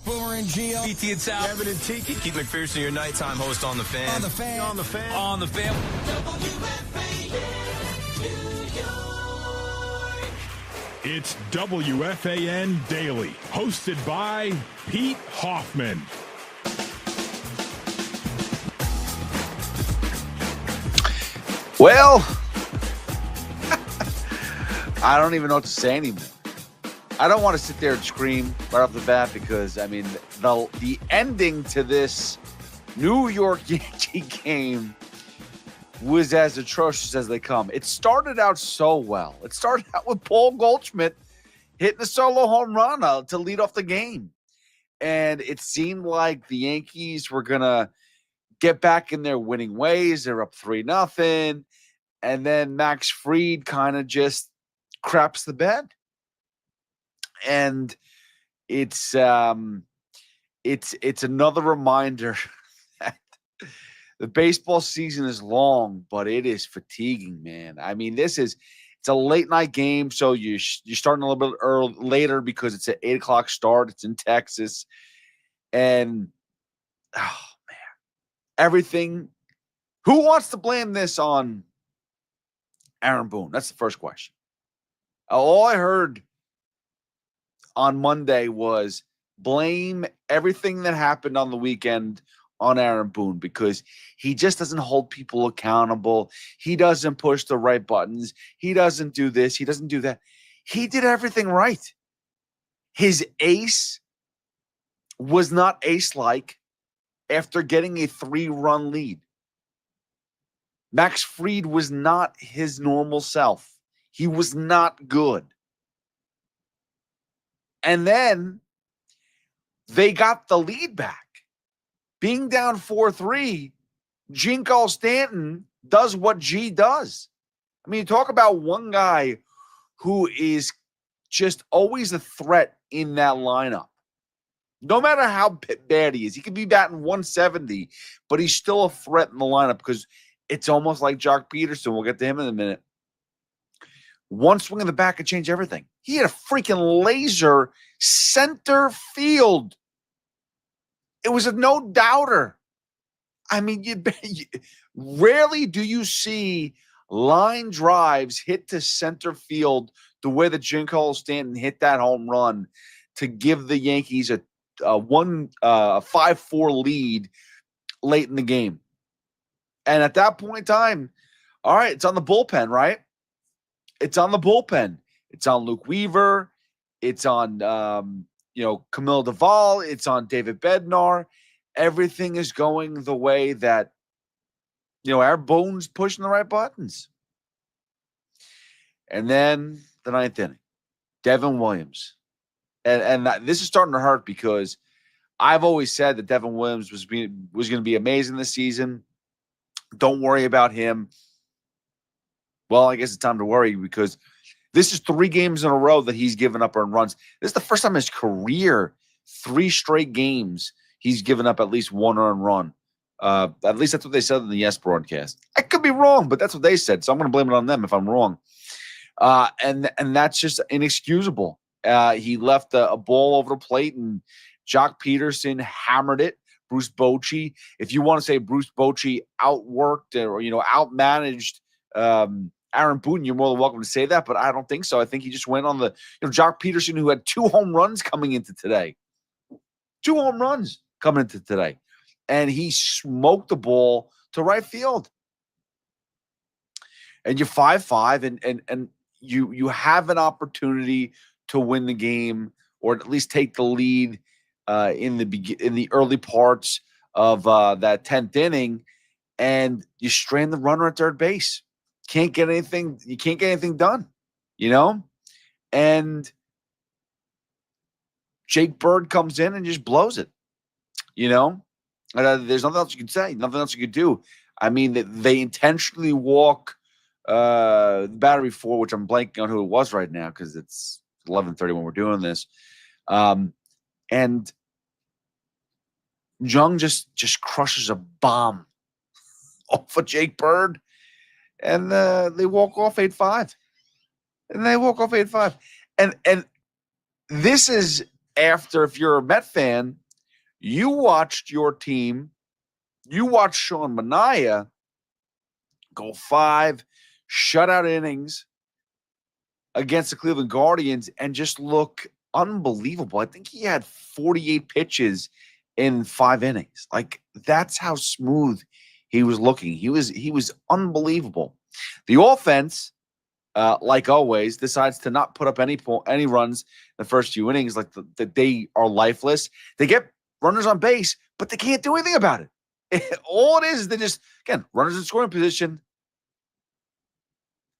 Boomer and Gio. BT and Sal. Kevin and Tiki. Keith McPherson, your nighttime host on The Fan. On the fan. On the fan. On the fan. It's WFAN Daily, hosted by Pete Hoffman. Well, I don't even know what to say anymore. I don't want to sit there and scream right off the bat because, I mean, the ending to this New York Yankee game was as atrocious as they come. It started out so well. It started out with Paul Goldschmidt hitting a solo home run to lead off the game. And it seemed like the Yankees were going to get back in their winning ways. They're up 3-0. And then Max Fried kind of just craps the bed. And it's another reminder that the baseball season is long, but it is fatiguing, man. I mean, it's a late night game, so you're starting a little bit later because it's an 8:00 start. It's in Texas, and oh man, everything. Who wants to blame this on Aaron Boone? That's the first question. All I heard on Monday was blame everything that happened on the weekend on Aaron Boone because he just doesn't hold people accountable. He doesn't push the right buttons. He doesn't do this. He doesn't do that. He did everything right. His ace was not ace-like after getting a 3-run lead. Max Fried was not his normal self. He was not good. And then they got the lead back. Being down 4-3, Giancarlo Stanton does what G does. I mean, talk about one guy who is just always a threat in that lineup. No matter how bad he is, he could be batting 170, but he's still a threat in the lineup because it's almost like Jock Peterson. We'll get to him in a minute. One swing in the back could change everything. He had a freaking laser center field. It was a no-doubter. I mean, rarely do you see line drives hit to center field the way that Giancarlo Stanton hit that home run to give the Yankees a 5-4 lead late in the game. And at that point in time, all right, it's on the bullpen, right? It's on the bullpen. It's on Luke Weaver. It's on, Camille Duvall. It's on David Bednar. Everything is going the way that, our Boone's pushing the right buttons. And then the ninth inning, Devin Williams. And this is starting to hurt because I've always said that Devin Williams was going to be amazing this season. Don't worry about him. Well, I guess it's time to worry because this is 3 games in a row that he's given up earned runs. This is the first time in his career, 3 straight games, he's given up at least 1 earned run. At least that's what they said in the Yes broadcast. I could be wrong, but that's what they said, so I'm going to blame it on them if I'm wrong. And that's just inexcusable. He left a ball over the plate, and Jock Peterson hammered it. Bruce Bochy, if you want to say Bruce Bochy outworked or outmanaged Aaron Boone, you're more than welcome to say that, but I don't think so. I think he just went on the Jock Peterson, who had 2 home runs coming into today. 2 home runs coming into today. And he smoked the ball to right field. And you're 5-5, and you have an opportunity to win the game or at least take the lead in the early parts of that 10th inning, and you strand the runner at third base. You can't get anything done, And Jake Bird comes in and just blows it, There's nothing else you can say, nothing else you could do. I mean, they intentionally walk the Battery 4, which I'm blanking on who it was right now because it's 11:30 when we're doing this. And Jung just crushes a bomb off of Jake Bird, and they walk off 8-5. And this is after, if you're a Met fan, you watched your team, you watched Sean Manaea go 5 shutout innings against the Cleveland Guardians and just look unbelievable. I think he had 48 pitches in 5 innings. Like, that's how smooth he was looking. He was unbelievable. The offense, like always, decides to not put up any runs the first few innings. Like they are lifeless. They get runners on base, but they can't do anything about it. All it is they just, again, runners in scoring position.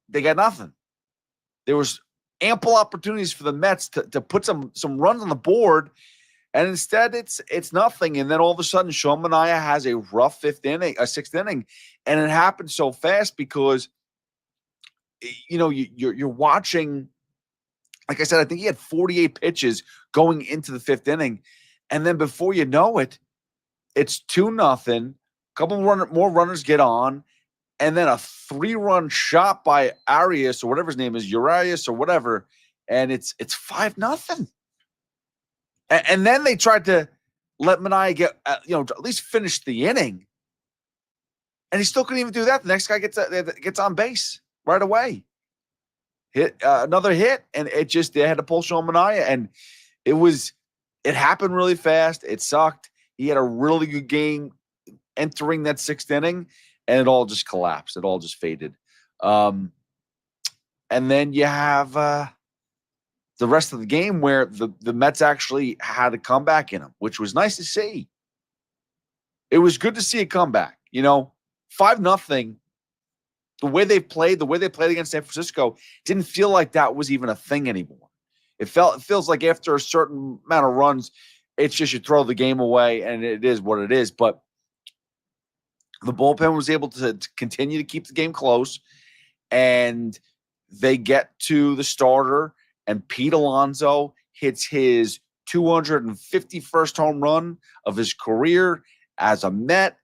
They got nothing. There was ample opportunities for the Mets to put some runs on the board, and instead it's nothing. And then all of a sudden, Sean Manaea has a rough 6th inning, and it happened so fast because you're watching. Like I said, I think he had 48 pitches going into the 5th inning, and then before you know it, it's 2-0. A couple more runners get on. And then a 3-run shot by Arias or whatever his name is, Urias or whatever, and it's 5-0. And then they tried to let Manaea get at least finish the inning, and he still couldn't even do that. The next guy gets on base right away, hit another hit, and they had to pull Sean Manaea, and it happened really fast. It sucked. He had a really good game entering that 6th inning. And it all just collapsed. It all just faded. And then you have the rest of the game where the Mets actually had a comeback in them, which was nice to see. It was good to see a comeback. 5-0. The way they played against San Francisco didn't feel like that was even a thing anymore. It feels like after a certain amount of runs, it's just you throw the game away, and it is what it is. But the bullpen was able to continue to keep the game close, and they get to the starter, and Pete Alonso hits his 251st home run of his career as a Met,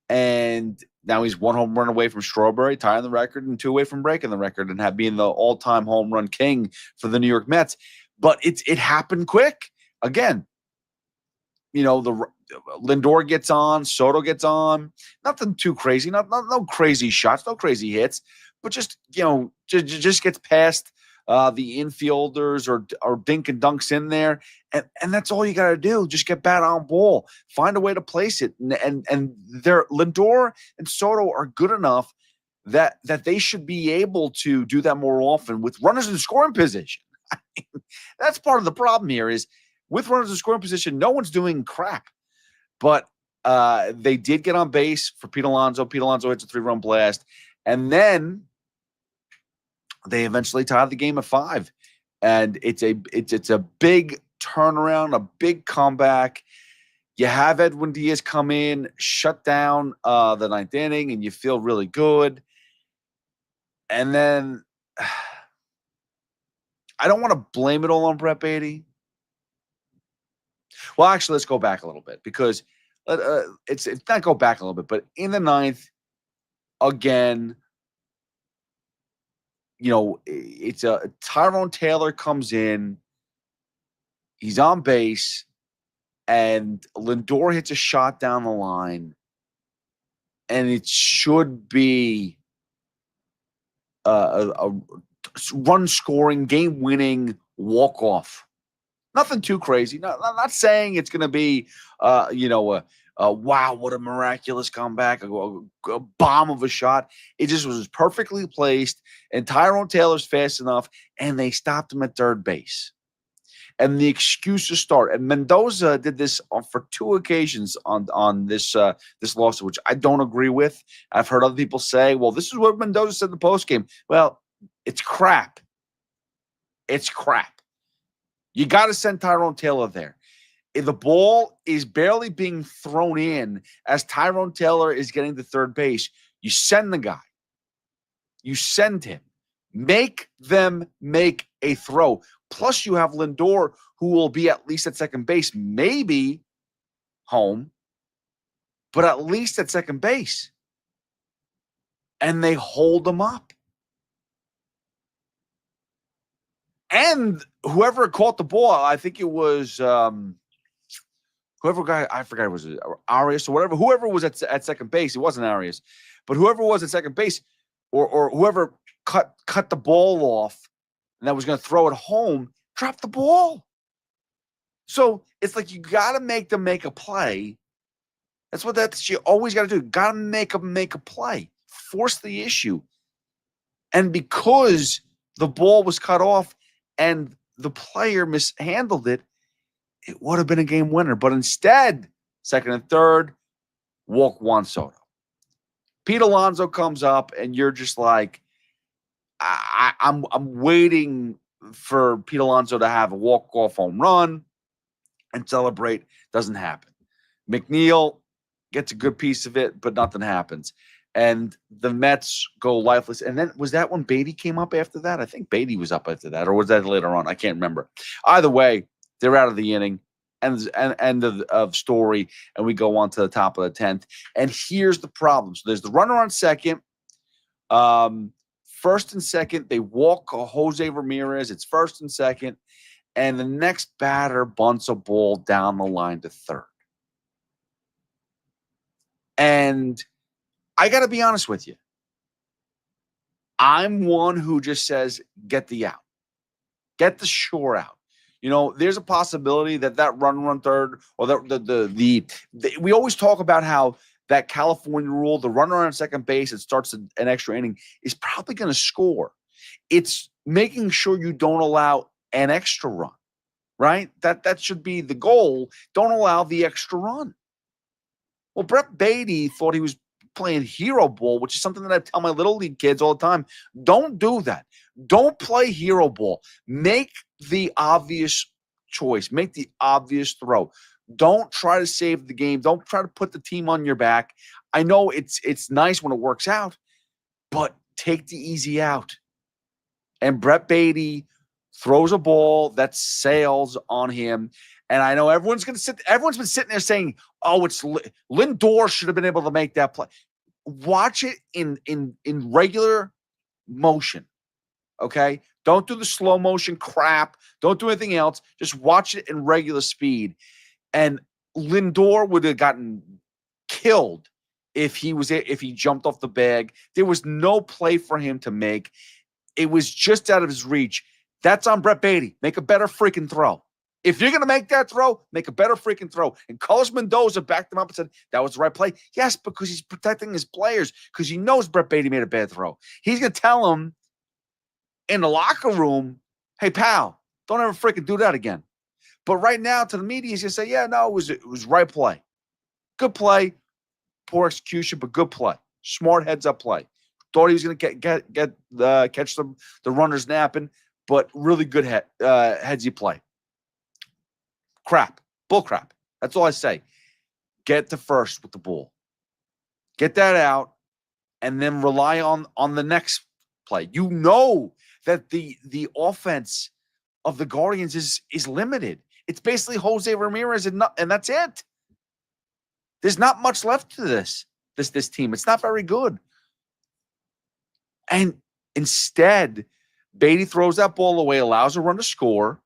and now he's 1 home run away from Strawberry, tying the record, and 2 away from breaking the record and being the all-time home run king for the New York Mets. But it happened quick. Again, the Lindor gets on, Soto gets on. Nothing too crazy, no crazy shots, no crazy hits, but just just gets past the infielders or dink and dunks in there, and that's all you got to do. Just get bat on ball, find a way to place it, and Lindor and Soto are good enough that they should be able to do that more often with runners in scoring position. That's part of the problem here is with runners in scoring position, no one's doing crap. But they did get on base for Pete Alonso. Pete Alonso hits a 3-run blast. And then they eventually tied the game at 5. And it's a big turnaround, a big comeback. You have Edwin Diaz come in, shut down the 9th inning, and you feel really good. And then I don't want to blame it all on Brett Batty. Well, actually, let's go back a little bit because it's not go back a little bit, but in the 9th, again, it's Tyrone Taylor comes in, he's on base, and Lindor hits a shot down the line, and it should be a run-scoring, game-winning walk-off. Nothing too crazy. Not saying it's going to be, wow, what a miraculous comeback, a bomb of a shot. It just was perfectly placed, and Tyrone Taylor's fast enough, and they stopped him at third base. And the excuses start. And Mendoza did this for 2 occasions on this lawsuit, which I don't agree with. I've heard other people say, well, this is what Mendoza said in the postgame. Well, it's crap. It's crap. You got to send Tyrone Taylor there. If the ball is barely being thrown in as Tyrone Taylor is getting to third base, you send the guy. You send him. Make them make a throw. Plus, you have Lindor, who will be at least at second base, maybe home, but at least at second base. And they hold him up. And whoever caught the ball, I think it was whoever guy, I forgot it was Arias or whatever. Whoever was at second base, it wasn't Arias, but whoever was at second base, or whoever cut the ball off and that was going to throw it home, dropped the ball. So it's like you got to make them make a play. That's what you always got to do. Got to make them make a play. Force the issue. And because the ball was cut off and the player mishandled it, it would have been a game winner. But instead, second and third, walk Juan Soto. Pete Alonso comes up, and you're just like, I'm waiting for Pete Alonso to have a walk-off home run and celebrate. Doesn't happen. McNeil gets a good piece of it, but nothing happens. And the Mets go lifeless. And then was that when Batty came up after that? I think Batty was up after that, or was that later on? I can't remember. Either way, they're out of the inning. End of story, and we go on to the top of the 10th. And here's the problem. So there's the runner on second. First and second, they walk Jose Ramirez. It's first and second. And the next batter bunts a ball down the line to third. And I got to be honest with you. I'm one who just says, get the out. Get the shore out. You know, there's a possibility that run third, or we always talk about how that California rule, the runner on second base that starts an extra inning, is probably going to score. It's making sure you don't allow an extra run, right? That should be the goal. Don't allow the extra run. Well, Brett Batty thought he was playing hero ball, which is something that I tell my little league kids all the time. Don't do that. Don't play hero ball. Make the obvious choice. Make the obvious throw. Don't try to save the game. Don't try to put the team on your back. I know it's nice when it works out, but take the easy out. And Brett Batty throws a ball that sails on him. And I know everyone's been sitting there saying, oh, it's Lindor should have been able to make that play. Watch it in regular motion. Okay? Don't do the slow motion crap. Don't do anything else. Just watch it in regular speed. And Lindor would have gotten killed if he jumped off the bag. There was no play for him to make. It was just out of his reach. That's on Brett Batty. Make a better freaking throw. If you're going to make that throw, make a better freaking throw. And Carlos Mendoza backed him up and said, that was the right play. Yes, because he's protecting his players, because he knows Brett Batty made a bad throw. He's going to tell him in the locker room, hey, pal, don't ever freaking do that again. But right now, to the media, he's going to say, yeah, no, it was right play. Good play. Poor execution, but good play. Smart heads-up play. Thought he was going to catch the runners napping, but really good headsy play. Crap. Bull crap. That's all I say. Get to first with the ball. Get that out, and then rely on the next play. You know that the offense of the Guardians is limited. It's basically Jose Ramirez, and that's it. There's not much left to this team. It's not very good. And instead, Batty throws that ball away, allows a run to score.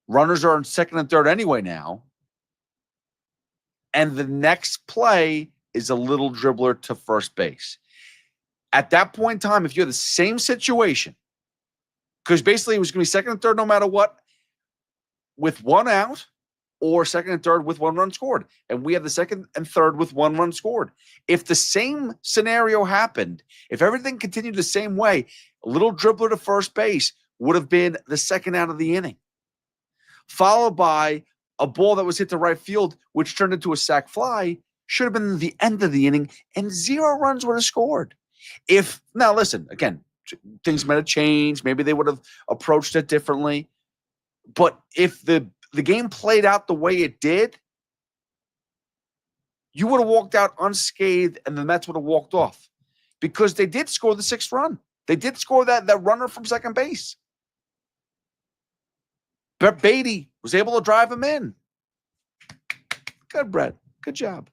Runners are in second and third anyway now. And the next play is a little dribbler to first base. At that point in time, if you had the same situation, because basically it was going to be second and third no matter what, with one out, or second and third with one run scored. And we have the second and third with one run scored. If the same scenario happened, if everything continued the same way, a little dribbler to first base would have been the second out of the inning, followed by a ball that was hit to right field, which turned into a sac fly, should have been the end of the inning, and 0 runs would have scored. Now listen, again, things might have changed. Maybe they would have approached it differently. But if the game played out the way it did, you would have walked out unscathed, and the Mets would have walked off, because they did score the 6th run. They did score that runner from second base. Brett Batty was able to drive him in. Good, Brett. Good job.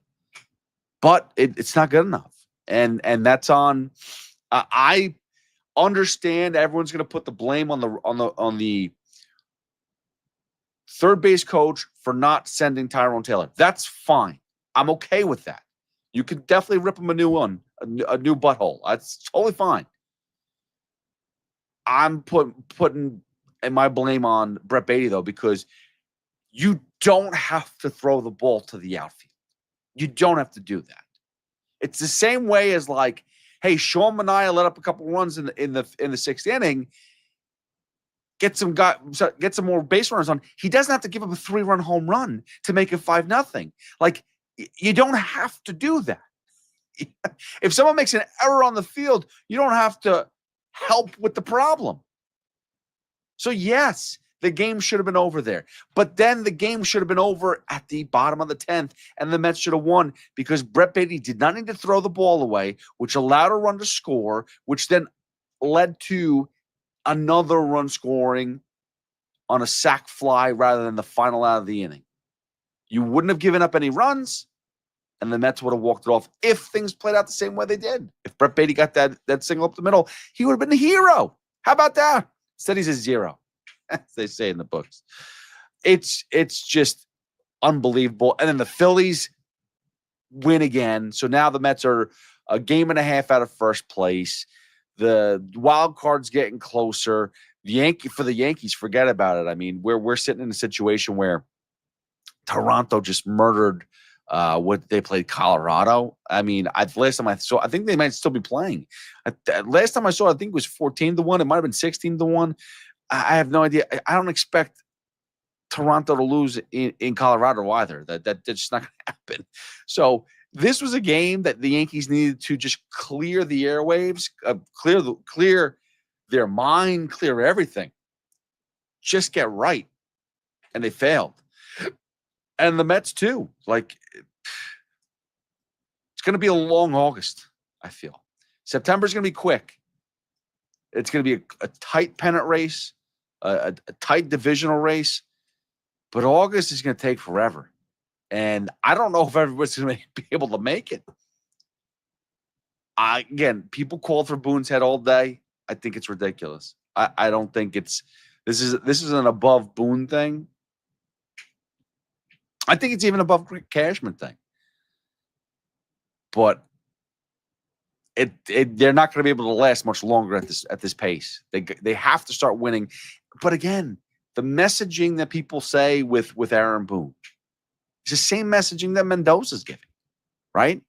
But it's not good enough. And that's on I understand everyone's going to put the blame on the third base coach for not sending Tyrone Taylor. That's fine. I'm okay with that. You can definitely rip him a new one, a new butthole. That's totally fine. I'm putting my blame on Brett Batty, though, because you don't have to throw the ball to the outfield. You don't have to do that. It's the same way as like, hey, Sean Manaea let up a couple runs in the sixth inning. Get some more base runners on. He doesn't have to give up a 3-run home run to make it 5-0. Like, you don't have to do that. If someone makes an error on the field, you don't have to help with the problem. So yes, the game should have been over there. But then the game should have been over at the bottom of the 10th, and the Mets should have won because Brett Batty did not need to throw the ball away, which allowed a run to score, which then led to another run scoring on a sac fly rather than the final out of the inning. You wouldn't have given up any runs, and the Mets would have walked it off if things played out the same way they did. If Brett Batty got that single up the middle, he would have been the hero. How about that? Instead, he's a 0, as they say in the books. It's just unbelievable. And then the Phillies win again. So now the Mets are a game and a half out of first place. The wild card's getting closer. For the Yankees, forget about it. I mean, we're sitting in a situation where Toronto just murdered what they played Colorado. I mean, last time I saw, I think they might still be playing. Last time I saw, I think it was 14-1. It might have been 16-1. I have no idea. I don't expect Toronto to lose in Colorado either. That's just not going to happen. So this was a game that the Yankees needed to just clear the airwaves, clear their mind, clear everything. Just get right. And they failed. And the Mets too. Like, it's going to be a long August, I feel. September's going to be quick. It's going to be a tight pennant race, a tight divisional race. But August is going to take forever. And I don't know if everybody's going to be able to make it. Again, people called for Boone's head all day. I think it's ridiculous. I don't think this is an above Boone thing. I think it's even above Cashman thing. But they're not going to be able to last much longer at this pace. They have to start winning. But again, the messaging that people say with Aaron Boone is the same messaging that Mendoza's giving, right?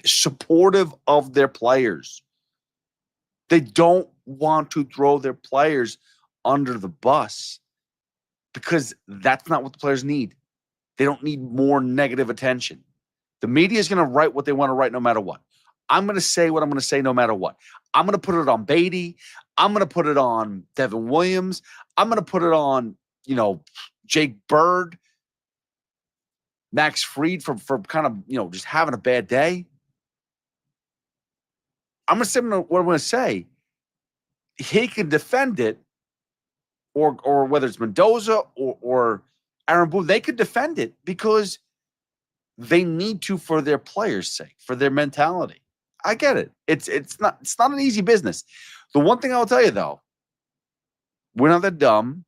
Supportive of their players. They don't want to throw their players under the bus because that's not what the players need. They don't need more negative attention. The media is going to write what they want to write no matter what. I'm going to say what I'm going to say no matter what. I'm going to put it on Batty. I'm going to put it on Devin Williams. I'm going to put it on, Jake Bird, Max Fried for kind of, just having a bad day. I'm going to say what I'm going to say. He can defend it, or whether it's Mendoza or Aaron Boone, they could defend it because they need to for their players' sake, for their mentality. I get it. It's not an easy business. The one thing I'll tell you though, we're not that dumb,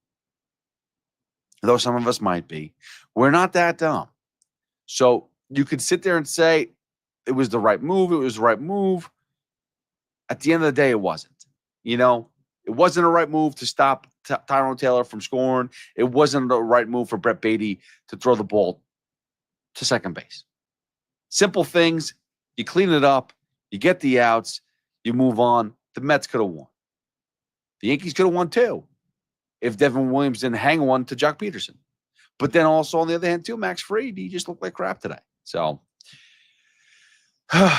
though some of us might be. We're not that dumb. So you could sit there and say it was the right move. It was the right move. At the end of the day, it wasn't. It wasn't a right move to stop Tyrone Taylor from scoring. It wasn't the right move for Brett Batty to throw the ball to second base. Simple things. You clean it up. You get the outs. You move on. The Mets could have won. The Yankees could have won too if Devin Williams didn't hang one to Jock Peterson. But then also on the other hand too, Max Fried, he just looked like crap today. So, like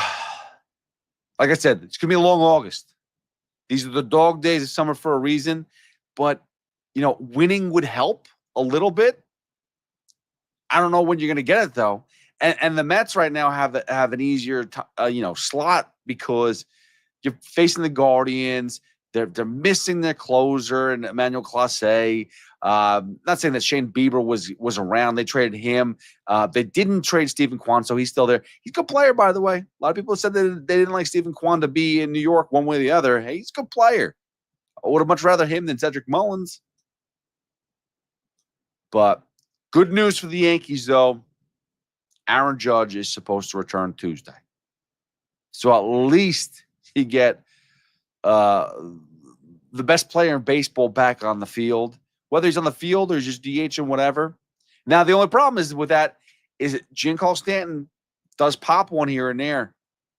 I said, it's going to be a long August. These are the dog days of summer for a reason. But, winning would help a little bit. I don't know when you're going to get it, though. And the Mets right now have an easier, slot because you're facing the Guardians. They're missing their closer and Emmanuel Clase. Not saying that Shane Bieber was around. They traded him. They didn't trade Stephen Kwan, so he's still there. He's a good player, by the way. A lot of people said that they didn't like Stephen Kwan to be in New York one way or the other. Hey, he's a good player. I would have much rather him than Cedric Mullins. But good news for the Yankees, though. Aaron Judge is supposed to return Tuesday. So at least he get the best player in baseball back on the field, whether he's on the field or he's just DH and whatever. Now, the only problem is with that is that Giancarlo Stanton does pop one here and there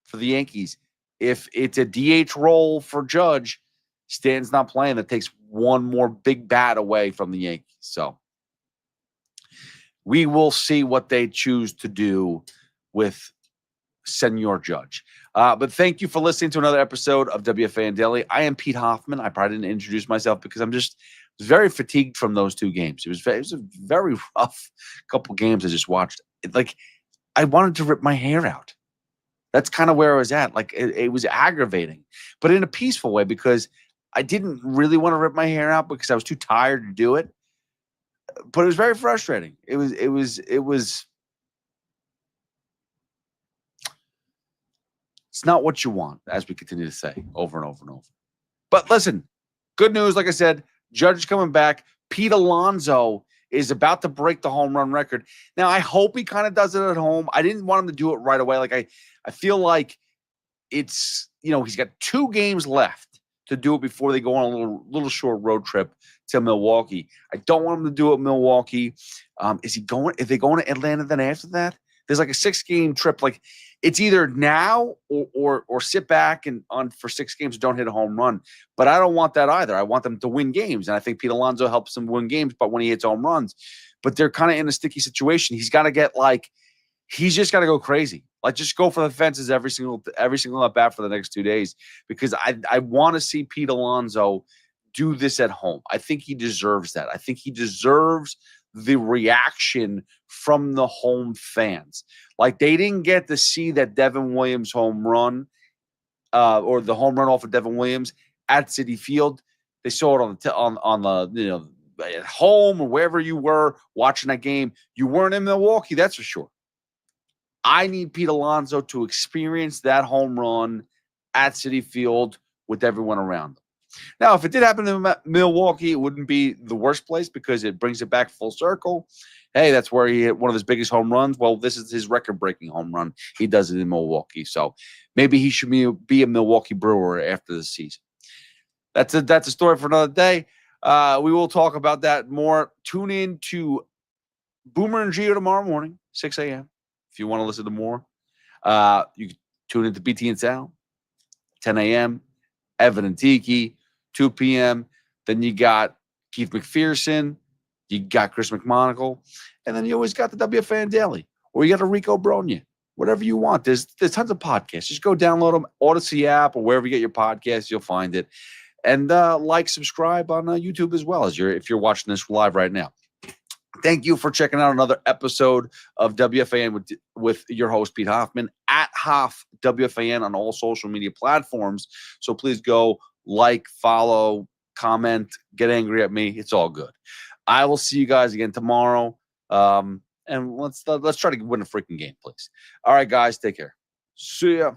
for the Yankees. If it's a DH role for Judge, Stanton's not playing. That takes one more big bat away from the Yankees. So we will see what they choose to do with Senor Judge. But thank you for listening to another episode of WFAN Daily. I am Pete Hoffman. I probably didn't introduce myself because I'm just very fatigued from those two games. It was a very rough couple games I just watched. I wanted to rip my hair out. That's kind of where I was at. It was aggravating, but in a peaceful way, because I didn't really want to rip my hair out because I was too tired to do it. But it was very frustrating. It was. It's not what you want, as we continue to say over and over and over. But listen, good news. Like I said, Judge is coming back. Pete Alonso is about to break the home run record. Now, I hope he kind of does it at home. I didn't want him to do it right away. I feel like it's, he's got 2 games left to do it before they go on a little short road trip to Milwaukee. I don't want him to do it in Milwaukee. Is they going to Atlanta then after that? There's like a 6-game trip. It's either now or sit back and on for 6 games and don't hit a home run. But I don't want that either. I want them to win games. And I think Pete Alonso helps them win games, but when he hits home runs. But they're kind of in a sticky situation. He's got to get he's just got to go crazy. Just go for the fences every single at bat for the next 2 days, because I want to see Pete Alonso do this at home. I think he deserves that. I think he deserves the reaction from the home fans. They didn't get to see that Devin Williams home run or the home run off of Devin Williams at Citi Field. They saw it on the at home or wherever you were watching that game. You weren't in Milwaukee, that's for sure. I need Pete Alonso to experience that home run at Citi Field with everyone around him. Now, if it did happen in Milwaukee, it wouldn't be the worst place because it brings it back full circle. Hey, that's where he hit one of his biggest home runs. Well, this is his record-breaking home run. He does it in Milwaukee. So maybe he should be a Milwaukee Brewer after the season. That's a story for another day. We will talk about that more. Tune in to Boomer and Gio tomorrow morning, 6 a.m. If you want to listen to more, you can tune into BT and Sal, 10 a.m., Evan and Tiki, 2 p.m. Then you got Keith McPherson, you got Chris McMonagle, and then you always got the WFAN Daily, or you got a Rico Bronya, whatever you want. There's tons of podcasts. Just go download them, Odyssey app, or wherever you get your podcasts, you'll find it. And subscribe on YouTube as well, if you're watching this live right now. Thank you for checking out another episode of WFAN with your host, Pete Hoffman, at Hoff WFAN on all social media platforms. So please go follow, comment, get angry at me. It's all good. I will see you guys again tomorrow. And let's try to win a freaking game, please. All right, guys, take care. See ya.